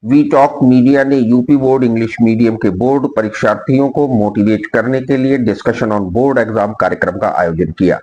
We talk media ने UP board English medium के board परीक्षार्थियों को मोटिवेट करने के लिए डिस्कशन ऑन बोर्ड एग्जाम कार्यक्रम का आयोजन किया।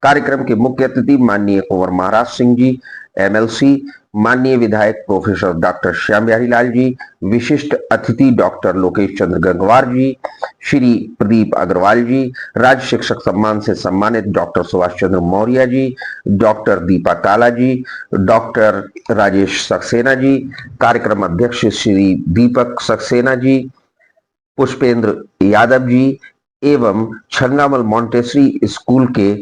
कार्यक्रम के मुख्य अतिथि माननीय कुंवर महाराज सिंह जी, एमएलसी, माननीय विधायक प्रोफेसर डॉक्टर श्याम बिहारी लाल जी, विशिष्ट अतिथि डॉक्टर लोकेश चंद्र गंगवार जी, श्री प्रदीप अग्रवाल जी, राज्य शिक्षक सम्मान से सम्मानित डॉक्टर सुभाष चंद्र मौर्य जी, डॉक्टर दीपा काला जी, डॉक्टर राजेश सक्सेना जी, कार्यक्रम अध्यक्ष श्री दीपक सक्सेना जी, पुष्पेंद्र यादव जी एवं छंगामल मॉन्टेसरी स्कूल के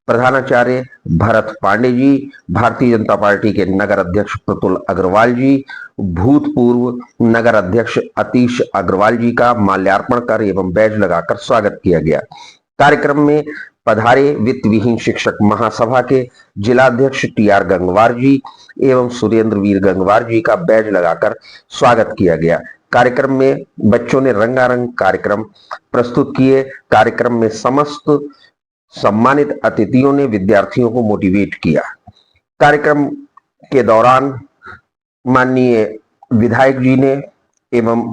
प्रधानाचार्य भरत पांडे जी, भारतीय जनता पार्टी के नगर अध्यक्ष प्रतुल अग्रवाल जी, भूतपूर्व नगर अध्यक्ष अतीश अग्रवाल जी का माल्यार्पण कर एवं बैज लगाकर स्वागत किया गया। कार्यक्रम में पधारे वित्त विहीन शिक्षक महासभा के जिलाध्यक्ष टीआर गंगवार जी एवं सुरेंद्र वीर गंगवार जी का बैज लगाकर स्वागत किया गया। कार्यक्रम में बच्चों ने रंगारंग कार्यक्रम प्रस्तुत किए। कार्यक्रम में समस्त सम्मानित अतिथियों ने विद्यार्थियों को मोटिवेट किया। कार्यक्रम के दौरान माननीय विधायक जी ने एवं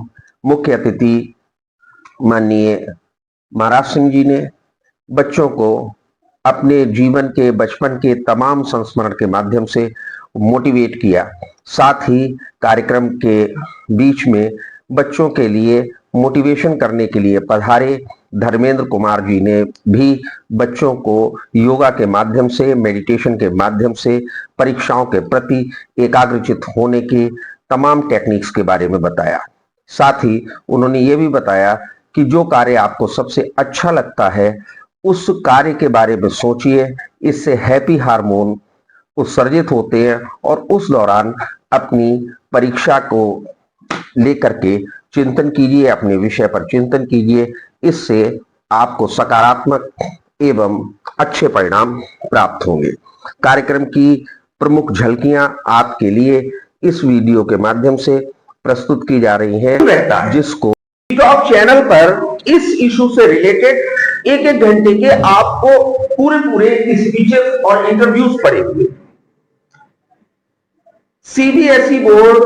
मुख्य अतिथि माननीय महाराज सिंह जी ने बच्चों को अपने जीवन के बचपन के तमाम संस्मरण के माध्यम से मोटिवेट किया। साथ ही कार्यक्रम के बीच में बच्चों के लिए मोटिवेशन करने के लिए पधारे धर्मेंद्र कुमार जी ने भी बच्चों को योगा के माध्यम से, मेडिटेशन के माध्यम से परीक्षाओं के प्रति एकाग्रचित होने के तमाम टेक्निक्स के बारे में बताया। साथ ही उन्होंने ये भी बताया कि जो कार्य आपको सबसे अच्छा लगता है उस कार्य के बारे में सोचिए, इससे हैप्पी हार्मोन उत्सर्जित होते हैं और उस दौरान अपनी परीक्षा को लेकर के चिंतन कीजिए, अपने विषय पर चिंतन कीजिए। इससे आपको सकारात्मक एवं अच्छे परिणाम प्राप्त होंगे। कार्यक्रम की प्रमुख झलकियां आपके लिए इस वीडियो के माध्यम से प्रस्तुत की जा रही हैं, जिसको टॉक चैनल पर इस इशू से रिलेटेड एक एक घंटे के आपको पूरे स्पीचेस और इंटरव्यूज पड़ेंगे। सीबीएसई बोर्ड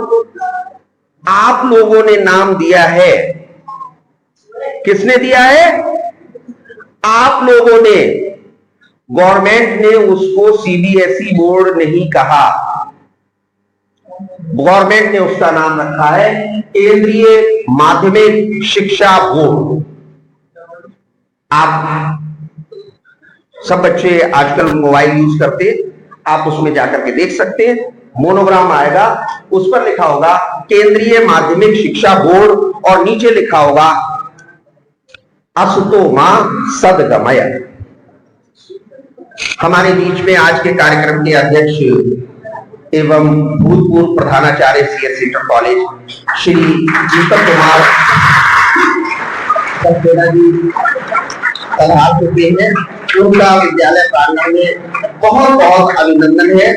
आप लोगों ने नाम दिया है। किसने दिया है? आप लोगों ने। गवर्नमेंट ने उसको सीबीएसई बोर्ड नहीं कहा, गवर्नमेंट ने उसका नाम रखा है केंद्रीय माध्यमिक शिक्षा बोर्ड। आप सब बच्चे आजकल मोबाइल यूज करते, आप उसमें जाकर के देख सकते हैं, मोनोग्राम आएगा, उस पर लिखा होगा केंद्रीय माध्यमिक शिक्षा बोर्ड और नीचे लिखा होगा असतो मां सदगमय। हमारे बीच में आज के कार्यक्रम के अध्यक्ष एवं भूतपूर्व प्रधानाचार्य CS inter college Shri Deepak Kumar Saxena ji पधार चुके हैं। उनका विद्यालय प्रांगण में बहुत बहुत अभिनंदन है।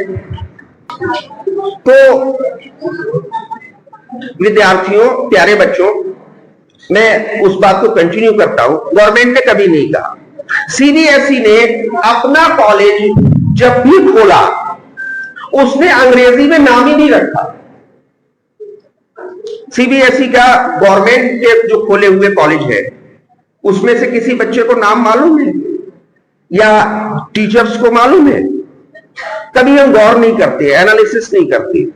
तो विद्यार्थियों, प्यारे बच्चों, मैं उस बात को कंटिन्यू करता हूं। गवर्नमेंट ने कभी नहीं कहा। सीबीएसई ने अपना कॉलेज जब भी खोला उसने अंग्रेजी में नाम ही नहीं रखा। सीबीएसई का गवर्नमेंट के जो खोले हुए कॉलेज है उसमें से किसी बच्चे को नाम मालूम है या टीचर्स को मालूम है? कभी हम गौर नहीं करते, एनालिसिस नहीं करते।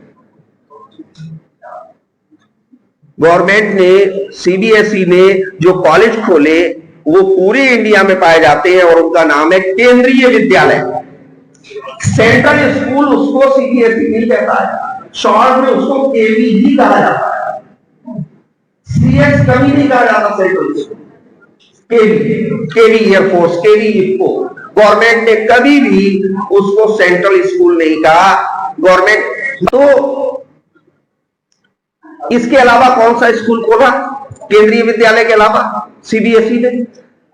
गवर्नमेंट ने, सीबीएसई ने जो कॉलेज खोले वो पूरे इंडिया में पाए जाते हैं और उनका नाम है केंद्रीय विद्यालय। सेंट्रल स्कूल उसको सीबीएसई नहीं कहता है, शॉर्ट में उसको केवी ही कहा जाता है। सीएस कभी नहीं कहा जाता सेंट्रल स्कूल। केवी एयरफोर्स, केवी इफको, गवर्नमेंट ने कभी भी उसको सेंट्रल स्कूल नहीं कहा। गवर्नमेंट तो इसके अलावा कौन सा स्कूल खोला केंद्रीय विद्यालय के अलावा सीबीएसई ने?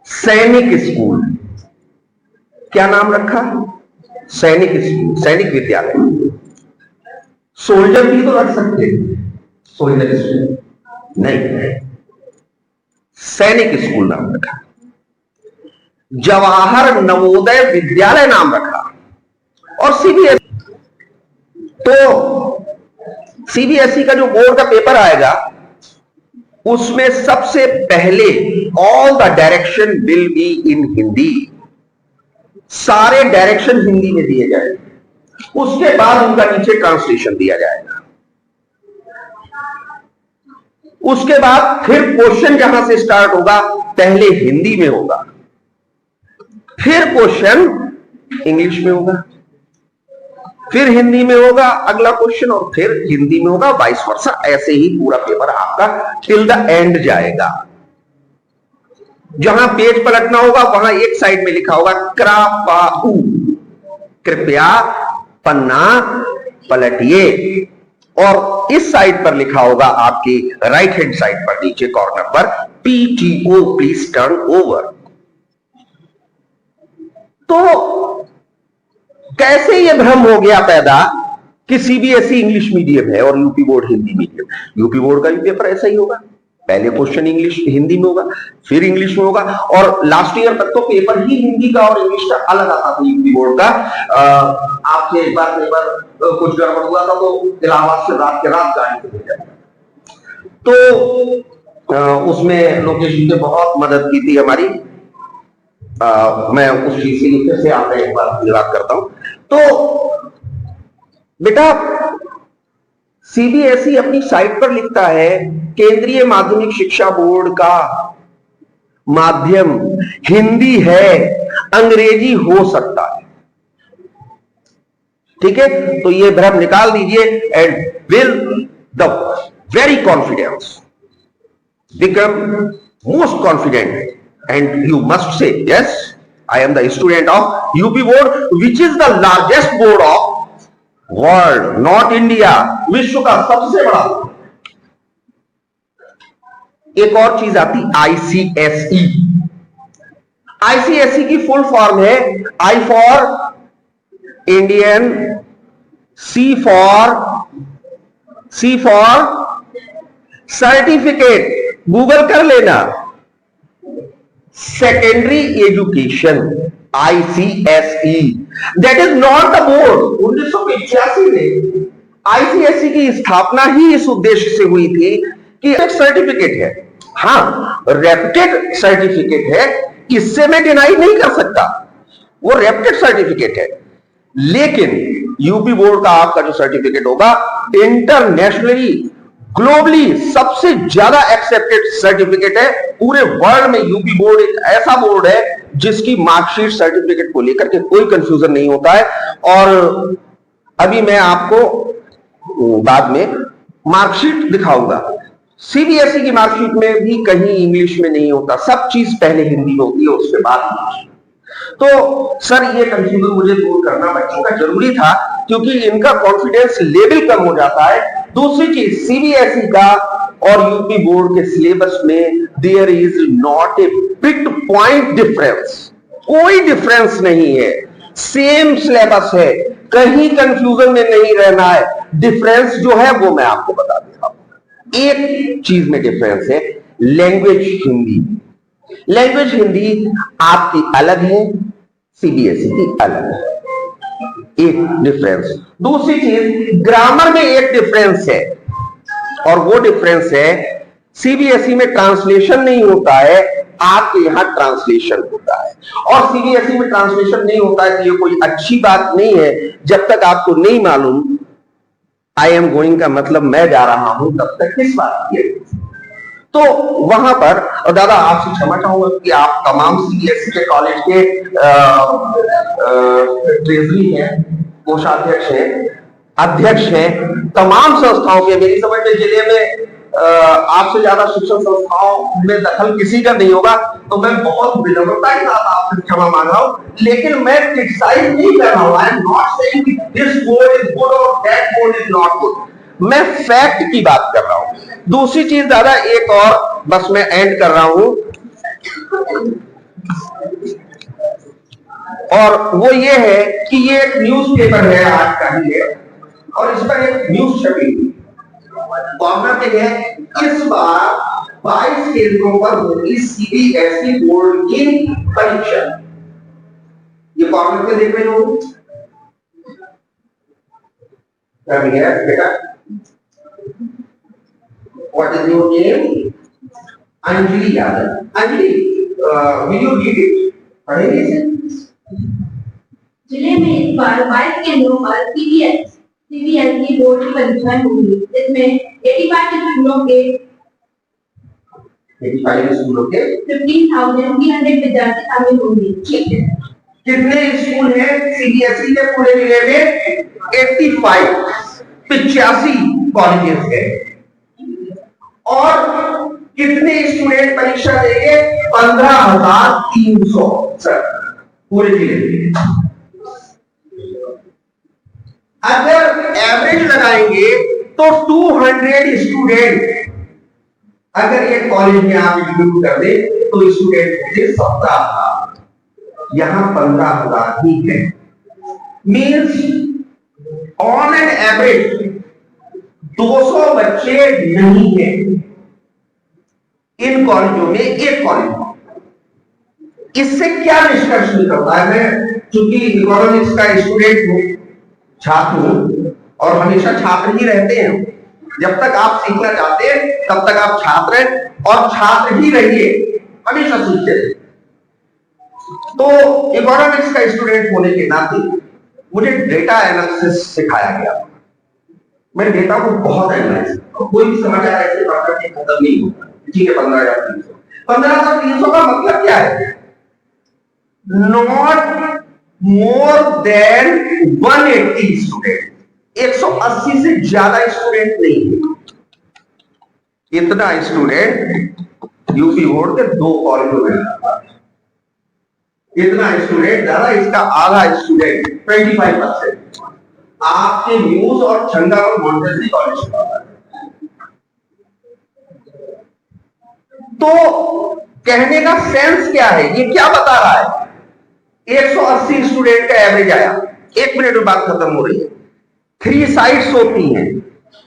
सैनिक स्कूल। क्या नाम रखा? सैनिक स्कूल, सैनिक विद्यालय। सोल्जर भी तो रख सकते हैं, सोल्जर स्कूल नहीं, सैनिक स्कूल नाम रखा। जवाहर नवोदय विद्यालय नाम रखा। और सीबीएसई तो सीबीएसई का जो बोर्ड का पेपर आएगा उसमें सबसे पहले all the direction will be in Hindi, सारे डायरेक्शन हिंदी में दिए जाएंगे। उसके बाद उनका नीचे ट्रांसलेशन दिया जाएगा। उसके बाद फिर क्वेश्चन जहां से स्टार्ट होगा पहले हिंदी में होगा, फिर क्वेश्चन इंग्लिश में होगा, फिर हिंदी में होगा अगला क्वेश्चन, और फिर हिंदी में होगा, वाइस वर्सा। ऐसे ही पूरा पेपर आपका टिल द एंड जाएगा। जहां पेज पलटना होगा वहां एक साइड में लिखा होगा कृपाऊ, कृपया पन्ना पलटिए, और इस साइड पर लिखा होगा आपकी राइट हैंड साइड पर नीचे कॉर्नर पर पीटीओ, प्लीज टर्न ओवर। तो कैसे यह भ्रम हो गया पैदा कि सीबीएसई इंग्लिश मीडियम है और UP board Hindi medium. UP board का भी पेपर ऐसा ही होगा, पहले क्वेश्चन इंग्लिश हिंदी में होगा, फिर इंग्लिश में होगा, और लास्ट ईयर तक तो पेपर ही हिंदी का और इंग्लिश का अलग आता था यूपी बोर्ड का। आपसे एक बार पेपर कुछ गड़बड़ हुआ था तो इलाहाबाद से रात के रात गाड़ी से भेजा, तो उसमें लोकेश जी ने बहुत मदद की थी हमारी। मैं उस चीज से फिर से आपने एक बार याद करता हूं। तो बेटा सीबीएसई अपनी साइट पर लिखता है केंद्रीय माध्यमिक शिक्षा बोर्ड का माध्यम हिंदी है, अंग्रेजी हो सकता है। ठीक है, तो ये भ्रम निकाल दीजिए and will the very confidence become most confident and you must say yes, I am the student of UP board which is the largest board of world, not India, विश्व का सबसे बड़ा। एक और चीज आती आईसीएसई। आईसीएसई की full form है I for Indian, C for certificate, Google कर लेना, secondary education, ICSE. That is not the board. 1985 में आईसीएसई की स्थापना ही इस उद्देश्य से हुई थी कि एक सर्टिफिकेट है, हाँ रेप्यूटेड सर्टिफिकेट है, इससे मैं डिनाई नहीं कर सकता, वो रेप्यूटेड सर्टिफिकेट है, लेकिन यूपी बोर्ड का आपका जो सर्टिफिकेट होगा इंटरनेशनली ग्लोबली सबसे ज्यादा एक्सेप्टेड सर्टिफिकेट है पूरे वर्ल्ड में। यूपी बोर्ड एक ऐसा बोर्ड है जिसकी मार्कशीट सर्टिफिकेट को लेकर के कोई कंफ्यूजन नहीं होता है। और अभी मैं आपको बाद में मार्कशीट दिखाऊंगा। सीबीएसई की मार्कशीट में भी कहीं इंग्लिश में नहीं होता, सब चीज पहले हिंदी में होती है, उसके बाद इंग्लिश। तो सर ये कंफ्यूजन मुझे दूर करना बच्चों का जरूरी था, क्योंकि इनका कॉन्फिडेंस लेवल कम हो जाता है। दूसरी चीज, सीबीएसई का और यूपी बोर्ड के सिलेबस में there is not a big point difference, कोई डिफरेंस नहीं है, सेम सिलेबस है, कहीं कंफ्यूजन में नहीं रहना है। डिफरेंस जो है वो मैं आपको बता देता हूं। एक चीज में डिफरेंस है, लैंग्वेज हिंदी। लैंग्वेज हिंदी आपकी अलग है, सीबीएसई की अलग है, एक डिफरेंस। दूसरी चीज, ग्रामर में एक डिफरेंस है, और वो डिफरेंस है सीबीएसई में ट्रांसलेशन नहीं होता है, आपके यहां ट्रांसलेशन होता है। और सीबीएसई में ट्रांसलेशन नहीं होता है तो ये कोई अच्छी बात नहीं है। जब तक आपको नहीं मालूम आई एम गोइंग का मतलब मैं जा रहा हूं, तब तक किस बात की। तो वहां पर, और दादा आपसे क्षमा चाहूंगा कि आप तमाम सीबीएसई के कॉलेज के ट्रेजरी हैं, कोषाध्यक्ष हैं, अध्यक्ष हैं, तमाम संस्थाओं के, मेरी समझ में जिले में आपसे ज्यादा शिक्षण संस्थाओं में दखल किसी का नहीं होगा, तो मैं बहुत विनम्रता के साथ आपसे क्षमा मांग रहा हूं। लेकिन मैं क्रिटिसाइज नहीं कर रहा हूं, I am not saying this board is good और that board is not good, मैं फैक्ट की बात कर रहा हूं। दूसरी चीज दादा एक और, बस मैं एंड कर रहा हूं, और वो ये है कि ये एक न्यूज़पेपर है, आज का ही है, और इस पर एक न्यूज छपी हुई कॉर्नर पे है, इस बार 22 केंद्रों पर होगी सीबीएसई बोर्ड की परीक्षा। ये कॉर्नर पे देख रहे हो क्या है बेटा, is your name? Anjali Yadav. Anjali, will you read it? पढ़ेंगे इसे? जिले में इस बार 22 केंद्रों पर सीबीएसई बोर्ड की परीक्षाएं होंगी। इसमें 85 स्कूलों के 15,300 विद्यार्थी शामिल होंगे। ठीक है। कितने स्कूल हैं सीबीएसई के पूरे जिले में? 85 कॉलेजेस हैं। और कितने स्टूडेंट परीक्षा देंगे? 15,300 पूरे जिले में। अगर एवरेज लगाएंगे तो 200 स्टूडेंट अगर एक कॉलेज में आप इंक्लूड कर दे तो स्टूडेंट होंगे 17,000, यहां 15,000 ही है। मीन्स ऑन एन एवरेज 200 बच्चे नहीं है इन कॉलेजों में, एक कॉलेज। इससे क्या निष्कर्ष निकलता है? मैं चूंकि इकोनॉमिक्स का स्टूडेंट हूं, छात्र हूं, और हमेशा छात्र ही रहते हैं। जब तक आप सीखना चाहते हैं तब तक आप छात्र हैं और छात्र ही रहिए, हमेशा सीखते हैं। तो इकोनॉमिक्स का स्टूडेंट होने के नाते मुझे डेटा एनालिसिस सिखाया गया। मैं डेटा को बहुत एनालाइज, कोई भी समाचार ऐसे पढ़कर के खत्म नहीं होता। ठीक है, 15,300 का मतलब क्या है? नॉट मोर देन 180 स्टूडेंट, 180 से ज्यादा स्टूडेंट नहीं है। इतना स्टूडेंट यूपी बोर्ड के 2 कॉलेजों में आता है। इतना स्टूडेंट ज्यादा, इसका आधा स्टूडेंट 25% आपके न्यूज और छंगागढ़ मॉन्टेसरी कॉलेज का आता है। तो कहने का सेंस क्या है? ये क्या बता रहा है? 180 स्टूडेंट का एवरेज आया, 1 मिनट में बात खत्म हो रही है। 3 साइड्स होती हैं,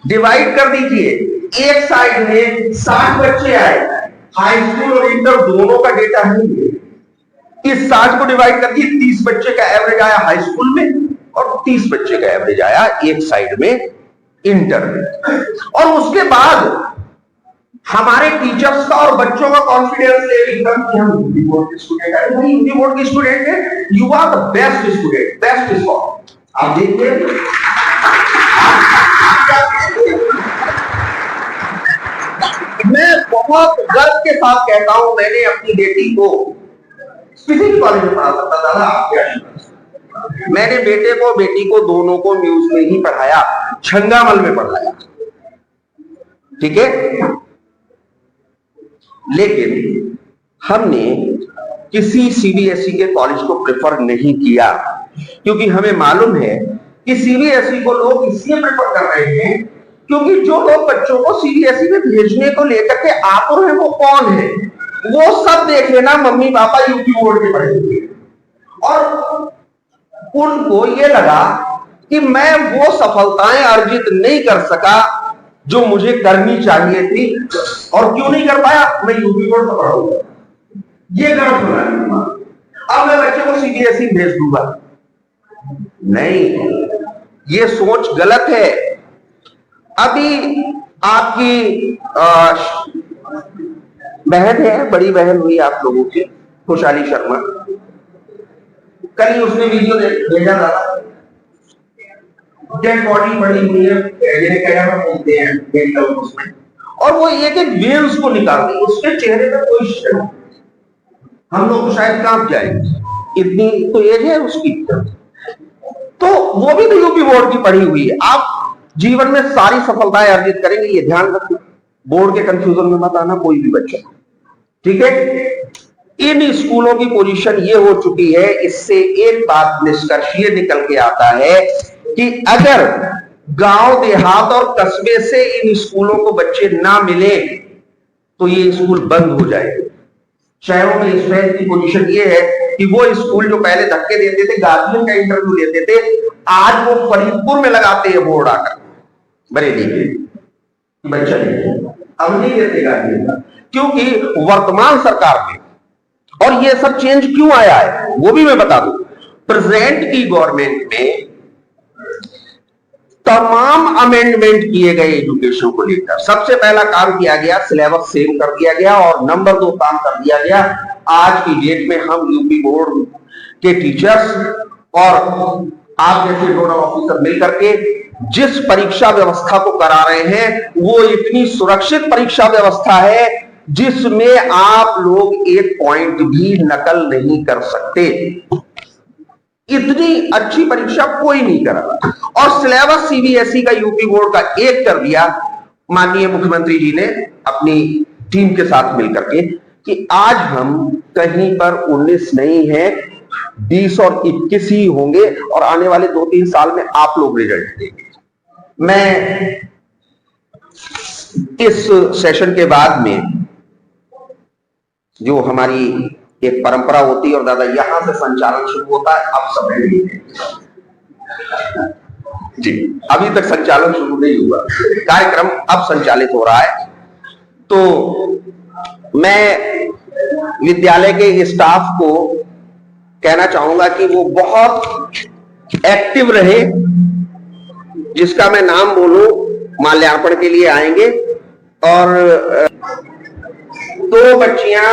डिवाइड कर दीजिए। एक साइड में 60 बच्चे आए, हाई स्कूल और इंटर दोनों का डेटा है। इस 60 को डिवाइड कर दिए, 30 बच्चे का एवरेज आया हाई स्कूल में और 30 बच्चे का एवरेज आया एक साइड में इंटर में। और उसके बाद हमारे टीचर्स का और बच्चों का कॉन्फिडेंस लेवल एकदम कि हम यूपी बोर्ड के स्टूडेंट हैं। भाई यूपी बोर्ड के स्टूडेंट हैं, you are the best student, best scholar. आप देखिए, मैं बहुत गर्व के साथ कहता हूं, मैंने अपनी बेटी को किसी भी कॉलेज में पढ़ा सकता था ना, आपके आशीर्वाद। मैंने बेटे को बेटी को दोनों को म्यूज में ही पढ़ाया, छंगामल में पढ़ाया। ठीक है, लेकिन हमने किसी सीबीएसई के कॉलेज को प्रेफर नहीं किया, क्योंकि हमें मालूम है कि सीबीएसई को लोग इसलिए प्रेफर कर रहे हैं क्योंकि जो लोग बच्चों को सीबीएसई में भेजने को लेकर के आतुर हैं वो कौन है? वो सब देख लेना मम्मी पापा यूपी बोर्ड के पढ़ेंगे। और उनको ये लगा कि मैं वो सफलताएं अर्जित नहीं कर सका जो मुझे करनी चाहिए थी, और क्यों नहीं कर पाया? मैं यूपी बोर्ड से पढ़ाऊंगा, ये गलत हो रहा है। अब मैं बच्चे को सीबीएसई भेज दूंगा, नहीं, ये सोच गलत है। अभी आपकी बहन है, बड़ी बहन हुई आप लोगों की, खुशहाली शर्मा, कल ही उसने वीडियो भेजा था, डेड बॉडी पड़ी हुई है, बोलते हैं मेडिकल उसमें, और वो एक एक वेन्स को निकाल दी, उसके चेहरे पे कोई शर्म, हम लोग तो शायद कांप जाएंगे, इतनी तो एज है उसकी। तो वो भी तो यूपी बोर्ड की पढ़ी हुई है। आप जीवन में सारी सफलताएं अर्जित करेंगे, ये ध्यान रखिए, बोर्ड के कंफ्यूजन में मत आना कोई भी बच्चा। ठीक है, इन स्कूलों की पोजीशन ये हो चुकी है, इससे एक बात निष्कर्ष ये निकल के आता है कि अगर गांव देहात और कस्बे से इन स्कूलों को बच्चे ना मिले तो ये स्कूल बंद हो जाएंगे। शहरों में इस वक्त की पोजीशन ये है कि वो स्कूल जो पहले धक्के देते थे, गार्जियन का इंटरव्यू लेते थे, आज वो फरीदपुर में लगाते हैं बोर्ड आकर बरेली के, बच्चा नहीं, अब नहीं देते गार्जियन का, क्योंकि वर्तमान सरकार में, और ये सब चेंज क्यों आया है वो भी मैं बता दूं। प्रेजेंट की गवर्नमेंट में तमाम अमेंडमेंट किए गए एजुकेशन को लेकर। सबसे पहला काम किया गया, सिलेबस सेम कर दिया गया, और नंबर 2 काम कर दिया गया, आज की डेट में हम यूपी बोर्ड के टीचर्स और आप जैसे नोडल ऑफिसर मिलकर के जिस परीक्षा व्यवस्था को करा रहे हैं वो इतनी सुरक्षित परीक्षा व्यवस्था है जिसमें आप लोग एक पॉइंट भी नकल नहीं कर सकते। इतनी अच्छी परीक्षा कोई नहीं करा, और सिलेबस सीबीएसई का यूपी बोर्ड का एक कर दिया माननीय मुख्यमंत्री जी ने अपनी टीम के साथ मिलकर के कि आज हम कहीं पर 19 नहीं है, 20 और 21 ही होंगे, और आने वाले 2-3 साल में आप लोग रिजल्ट देंगे। मैं इस सेशन के बाद में जो हमारी एक परंपरा होती है और दादा यहां से संचालन शुरू होता है, अब सब रेडी है जी, अभी तक संचालन शुरू नहीं हुआ, कार्यक्रम अब संचालित हो रहा है। तो मैं विद्यालय के स्टाफ को कहना चाहूंगा कि वो बहुत एक्टिव रहे, जिसका मैं नाम बोलूं माल्यार्पण के लिए आएंगे। और 2 बच्चियां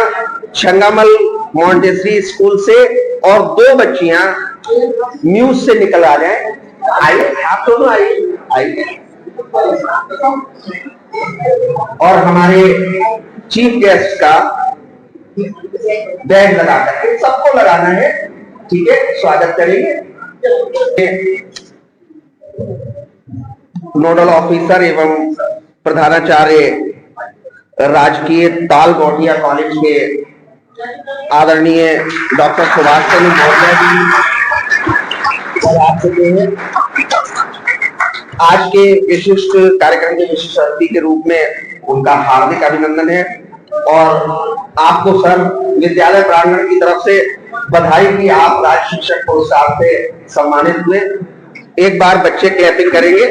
छंगामल मॉन्टेसरी स्कूल से और 2 बच्चियां न्यूज से निकल आ जाएं। आइए, आप दोनों आइए। और हमारे चीफ गेस्ट का बैग लगा करके सबको लगाना है, ठीक है, स्वागत करेंगे। नोडल ऑफिसर एवं प्रधानाचार्य राजकीय ताल गौटिया कॉलेज के आदरणीय डॉक्टर सुभाष चंद्र मौर्य जी आ चुके हैं। आज के विशिष्ट कार्यक्रम के विशिष्ट अतिथि के रूप में उनका हार्दिक अभिनंदन है, और आपको सर विद्यालय प्रांगण की तरफ से बधाई कि आप राज्य शिक्षक पुरस्कार से सम्मानित हुए। एक बार बच्चे क्लैपिंग करेंगे।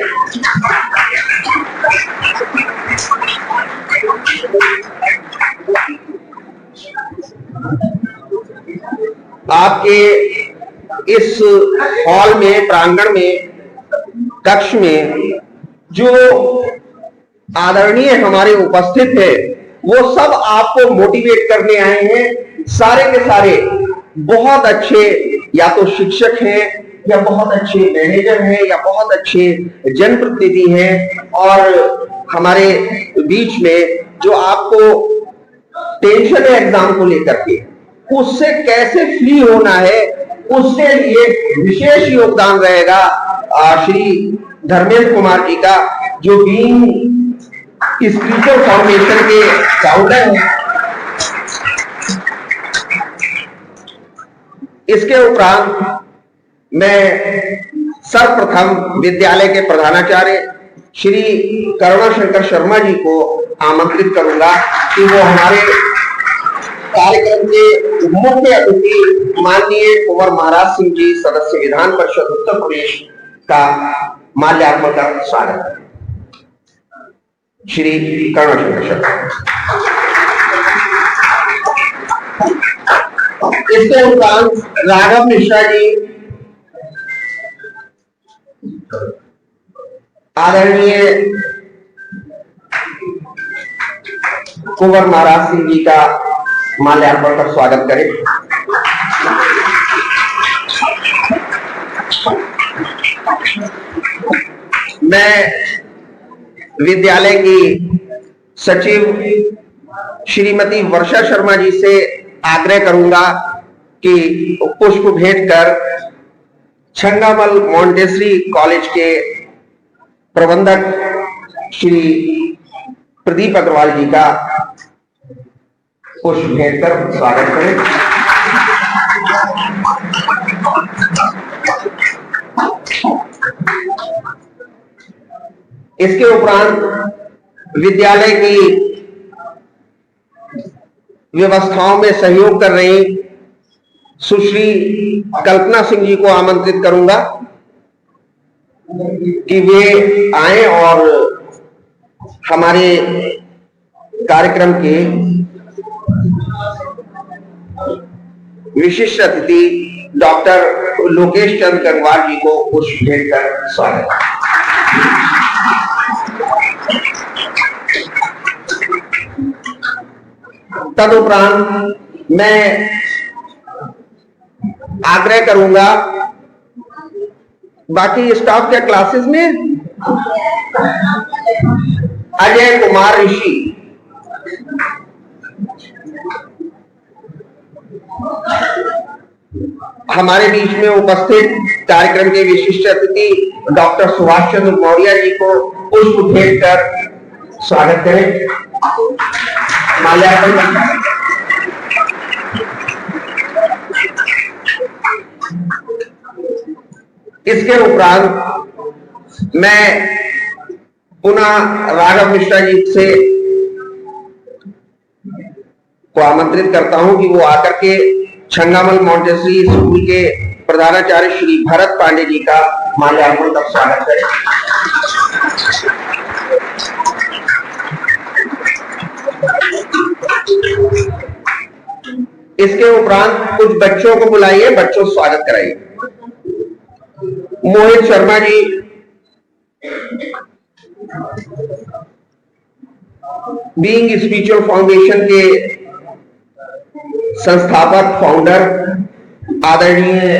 आपके इस हॉल में, प्रांगण में, कक्ष में जो आदरणीय हमारे उपस्थित है वो सब आपको मोटिवेट करने आए हैं। सारे के सारे बहुत अच्छे या तो शिक्षक हैं, या बहुत अच्छे मैनेजर हैं, या बहुत अच्छे जनप्रतिनिधि हैं, और हमारे बीच में जो आपको टेंशन है एग्जाम को लेकर के, उससे कैसे फ्री होना है, उसके लिए विशेष योगदान रहेगा श्री धर्मेंद्र कुमार जी का, जो बीइंग स्पीकर फाउंडेशन के फाउंडर हैं। इसके उपरांत मैं सर्वप्रथम विद्यालय के प्रधानाचार्य श्री करुणाशंकर शर्मा जी को आमंत्रित करूंगा कि वो हमारे कार्यक्रम के मुख्य अतिथि माननीय कुंवर महाराज सिंह जी, सदस्य विधान परिषद उत्तर प्रदेश का माल्यार्पण का स्वागत करें। श्री करुणाशंकर शर्मा। इसके उपरांत राघव मिश्रा जी, आदरणीय कुंवर महाराज सिंह जी का माल्यार्पण कर स्वागत करें। मैं विद्यालय की सचिव श्रीमती वर्षा शर्मा जी से आग्रह करूंगा कि पुष्प भेंट कर छंगामल मॉन्टेसरी कॉलेज के प्रबंधक श्री प्रदीप अग्रवाल जी का पुष्प भेंट कर स्वागत करें। इसके उपरांत विद्यालय की व्यवस्थाओं में सहयोग कर रही सुश्री कल्पना सिंह जी को आमंत्रित करूंगा कि वे आए और हमारे कार्यक्रम के विशिष्ट अतिथि डॉक्टर लोकेश चंद्र गंगवार जी को पुष्प भेंट कर स्वागत। तदुपरांत मैं आग्रह करूंगा बाकी स्टाफ के क्लासेस में अजय कुमार ऋषि हमारे बीच में उपस्थित कार्यक्रम के विशिष्ट अतिथि डॉक्टर सुभाष चंद्र मौर्य जी को पुष्प भेंट कर स्वागत करें। माल्यार्पण इसके उपरांत मैं पुनः राघव मिश्रा जी से को आमंत्रित करता हूं कि वो आकर के छंगामल मॉन्टेसरी स्कूल के प्रधानाचार्य श्री भरत पांडे जी का माल्यार्पण कर स्वागत करें। इसके उपरांत कुछ बच्चों को बुलाइए, बच्चों से स्वागत कराइए। Mohit Sharma ji being spiritual foundation के संस्थापक फाउंडर आदरणीय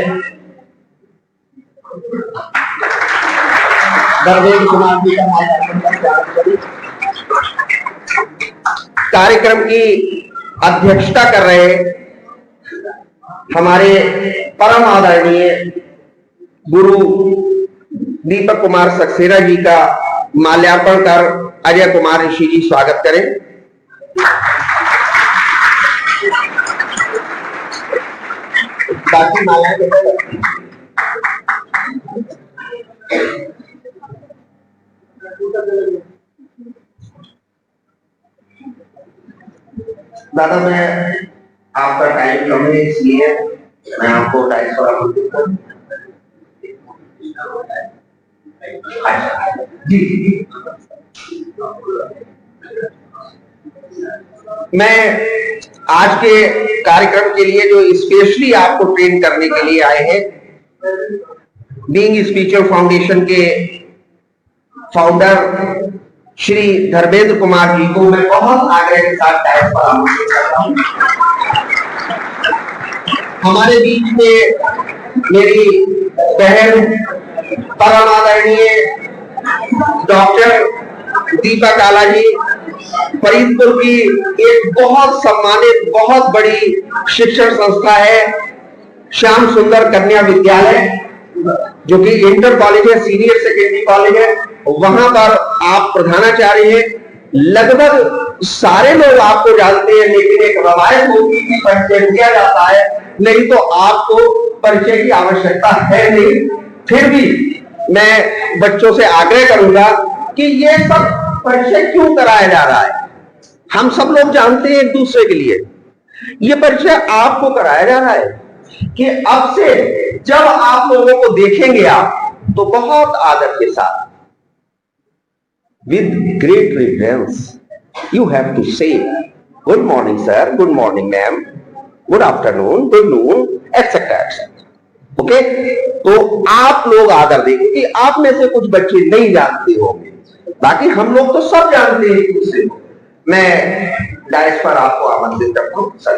धर्मेंद्र कुमार जी का कार्यक्रम की अध्यक्षता कर रहे हमारे परम आदरणीय गुरु दीपक कुमार सक्सेना जी का माल्यार्पण कर अजय कुमार ऋषि जी स्वागत करें। बाकी माला दादा मैं आपका टाइम कम है इसलिए मैं आपको 250 आमंत्रित करूं। जी मैं आज के कार्यक्रम के लिए जो स्पेशली आपको ट्रेन करने के लिए आए हैं बीइंग स्पिरिचुअल फाउंडेशन के फाउंडर श्री धर्मेंद्र कुमार जी को मैं बहुत आग्रह के साथ टाइम पर आमंत्रित करता हूं। हमारे बीच में मेरी बहन परम आदरणीय डॉक्टर दीपक आला जी फरीदपुर की एक बहुत सम्मानित बहुत बड़ी शिक्षण संस्था है श्याम सुंदर कन्या विद्यालय जो कि इंटर कॉलेज है, सीनियर सेकेंडरी कॉलेज है, वहां पर आप प्रधानाचार्य हैं। लगभग सारे लोग आपको जानते हैं लेकिन एक रवायत होती है परिचय किया जाता है, नहीं तो आपको परिचय की आवश्यकता है नहीं। फिर भी मैं बच्चों से आग्रह करूंगा कि ये सब परिचय क्यों कराया जा रहा है। हम सब लोग जानते हैं एक दूसरे के लिए, ये परिचय आपको कराया जा रहा है कि अब से जब आप लोगों को देखेंगे आप तो बहुत आदर के साथ with great reverence you have to say good morning sir, good morning ma'am, good afternoon, good noon, etc. Okay तो आप लोग आदर देंगे कि आप में से कुछ बच्चे नहीं जानते होंगे, बाकी हम लोग तो सब जानते हैं एक दूसरे को। मैं डायस पर आपको आमंत्रित करता हूं सर।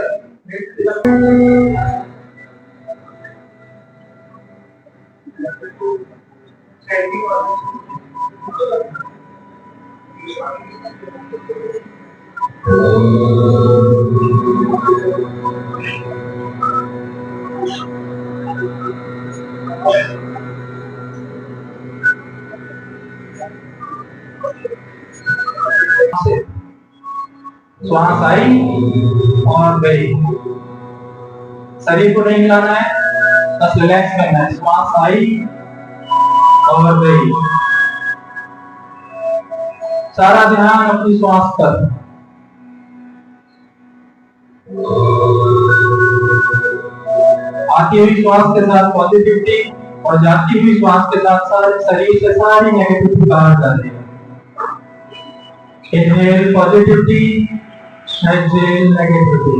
श्वास आई और गई, शरीर को नहीं हिलाना है, बस रिलैक्स करना है। श्वास आई और गई, सारा ध्यान अपनी श्वास पर। आती हुई श्वास के साथ पॉजिटिविटी और जाती हुई श्वास के साथ सारे शरीर से सारी नेगेटिविटी बाहर जाती है। Inhale positivity, exhale negativity.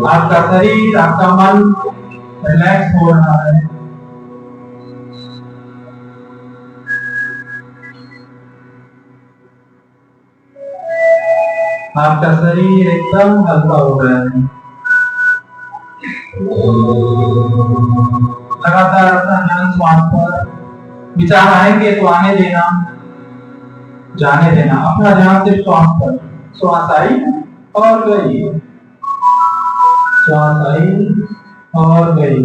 आपका शरीर आपका मन रिलैक्स हो रहा है। आपका शरीर एकदम हल्का हो गया है। लगातार अपना ध्यान श्वास पर, विचार आएंगे तो आने देना, जाने देना। अपना ध्यान सिर्फ श्वास पर। श्वास आई और गई, श्वास आई और गई।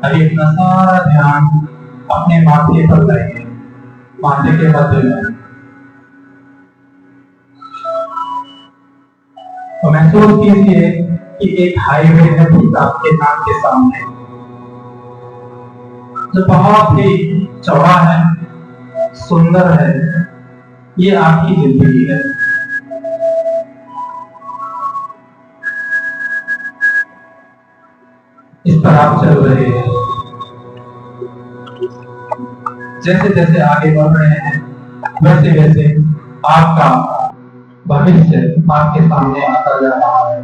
अभी अपना सारा ध्यान अपने माथे पर लाइए, माथे के मध्य में। तो महसूस कीजिए कि एक हाईवे है ठीक आपके नाक के सामने, जो बहुत ही चौड़ा है, सुंदर है। ये आपकी जिंदगी है। इस पर आप चल रहे हैं। जैसे जैसे आगे बढ़ रहे हैं, वैसे वैसे आपका भविष्य आपके सामने आता जा रहा है।